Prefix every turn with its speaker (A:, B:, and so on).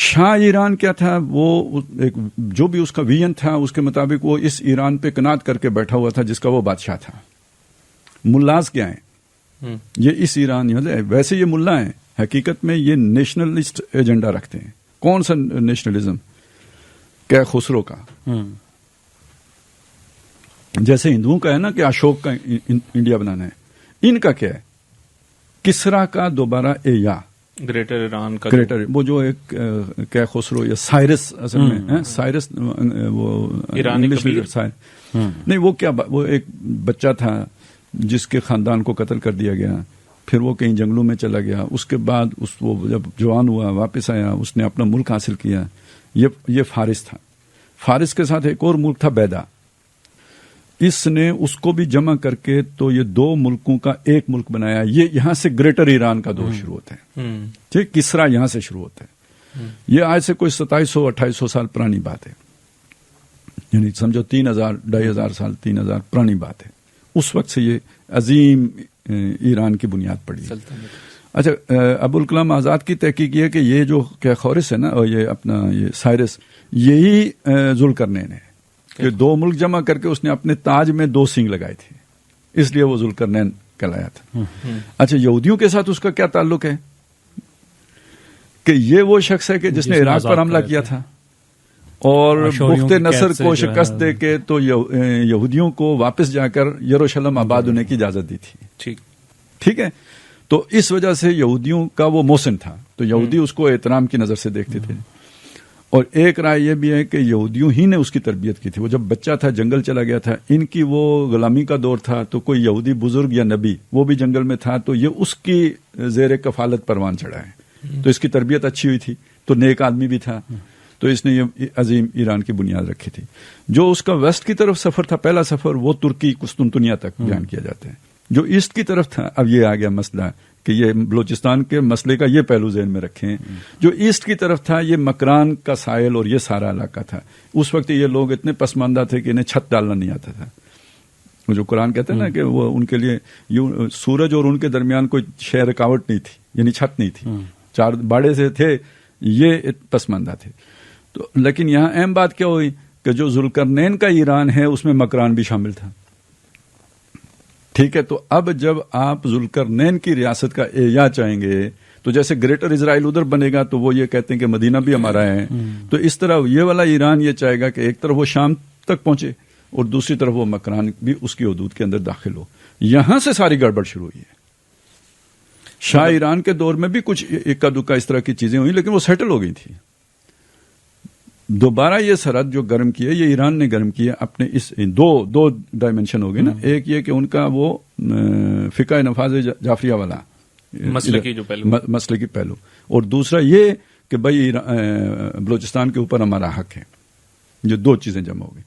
A: شاہ ایران کیا تھا، وہ جو بھی اس کا ویژن تھا اس کے مطابق وہ اس ایران پہ قناعت کر کے بیٹھا ہوا تھا جس کا وہ بادشاہ تھا. ملاز کیا ہیں، یہ اس ایران ویسے یہ ملا ہیں، حقیقت میں یہ نیشنلسٹ ایجنڈا رکھتے ہیں. کون سا نیشنلزم؟ کہ خسرو کا، جیسے ہندوؤں کا ہے نا کہ اشوک کا انڈیا بنانا ہے، ان کا کیا ہے کسرا کا دوبارہ احیا،
B: گریٹر ایران کا،
A: وہ جو ایک کہ خسرو یا سائرس اصل میں سائرس، وہ انگلش نہیں، وہ کیا، وہ ایک بچہ تھا جس کے خاندان کو قتل کر دیا گیا، پھر وہ کہیں جنگلوں میں چلا گیا، اس کے بعد وہ جب جوان ہوا واپس آیا، اس نے اپنا ملک حاصل کیا. یہ فارس تھا. فارس کے ساتھ ایک اور ملک تھا بیدا، اس نے اس کو بھی جمع کر کے تو یہ دو ملکوں کا ایک ملک بنایا. یہ یہاں سے گریٹر ایران کا دور شروع ہوتا ہے. ٹھیک، کسرا یہاں سے شروع ہوتا ہے. یہ آج سے کوئی 2700-2800 سال پرانی بات ہے، یعنی سمجھو 3000-2500 سال 3000 پرانی بات ہے. اس وقت سے یہ عظیم ایران کی بنیاد پڑی ہے. اچھا، ابوالکلام آزاد کی تحقیق یہ کہ یہ جو کیخورس ہے نا، اور یہ اپنا یہ سائرس، یہی ذوالقرنین ہے کہ دو ملک جمع کر کے اس نے اپنے تاج میں 2 سینگ لگائے تھے، اس لیے وہ ذوالقرنین کہلایا تھا. اچھا، یہودیوں کے ساتھ اس کا کیا تعلق ہے کہ یہ وہ شخص ہے کہ جس نے عراق پر حملہ کیا تھا اور بخت نصر کو شکست دے کے تو یہودیوں کو واپس جا کر یروشلم آباد ہونے کی اجازت دی تھی. ٹھیک ہے، تو اس وجہ سے یہودیوں کا وہ محسن تھا، تو یہودی اس کو احترام کی نظر سے دیکھتے تھے. اور ایک رائے یہ بھی ہے کہ یہودیوں ہی نے اس کی تربیت کی تھی. وہ جب بچہ تھا جنگل چلا گیا تھا، ان کی وہ غلامی کا دور تھا، تو کوئی یہودی بزرگ یا نبی وہ بھی جنگل میں تھا، تو یہ اس کی زیر کفالت پروان چڑھا ہے. تو اس کی تربیت اچھی ہوئی تھی، تو نیک آدمی بھی تھا، تو اس نے یہ عظیم ایران کی بنیاد رکھی تھی. جو اس کا ویسٹ کی طرف سفر تھا، پہلا سفر، وہ ترکی قسطنطنیہ تک بیان کیا جاتا ہے. جو ایسٹ کی طرف تھا، اب یہ آ گیا مسئلہ کہ یہ بلوچستان کے مسئلے کا یہ پہلو ذہن میں رکھیں. جو ایسٹ کی طرف تھا، یہ مکران کا ساحل اور یہ سارا علاقہ تھا. اس وقت یہ لوگ اتنے پسماندہ تھے کہ انہیں چھت ڈالنا نہیں آتا تھا. جو قرآن کہتے ہیں نا کہ وہ ان کے لیے سورج اور ان کے درمیان کوئی شے رکاوٹ نہیں تھی، یعنی چھت نہیں تھی، 4 باڑے سے تھے، یہ پسماندہ تھے. تو لیکن یہاں اہم بات کیا ہوئی کہ جو ذوالقرنین کا ایران ہے اس میں مکران بھی شامل تھا. ٹھیک ہے، تو اب جب آپ ذوالقرنین کی ریاست کا احیا چاہیں گے تو جیسے گریٹر اسرائیل ادھر بنے گا تو وہ یہ کہتے ہیں کہ مدینہ بھی ہمارا ہے، تو اس طرح یہ والا ایران یہ چاہے گا کہ ایک طرف وہ شام تک پہنچے اور دوسری طرف وہ مکران بھی اس کی حدود کے اندر داخل ہو. یہاں سے ساری گڑبڑ شروع ہوئی ہے. شاہ ایران کے دور میں بھی کچھ اکا دکا اس طرح کی چیزیں ہوئی، لیکن وہ سیٹل ہو گئی تھی. دوبارہ یہ سرحد جو گرم کی ہے، یہ ایران نے گرم کی ہے اپنے اس دو ڈائمنشن ہو گئے نا. ایک یہ کہ ان کا وہ فقہ نفاذ جعفریہ والا مسلکی پہلو، اور دوسرا یہ کہ بھائی بلوچستان کے اوپر ہمارا حق ہے. جو 2 چیزیں جمع ہو گئی.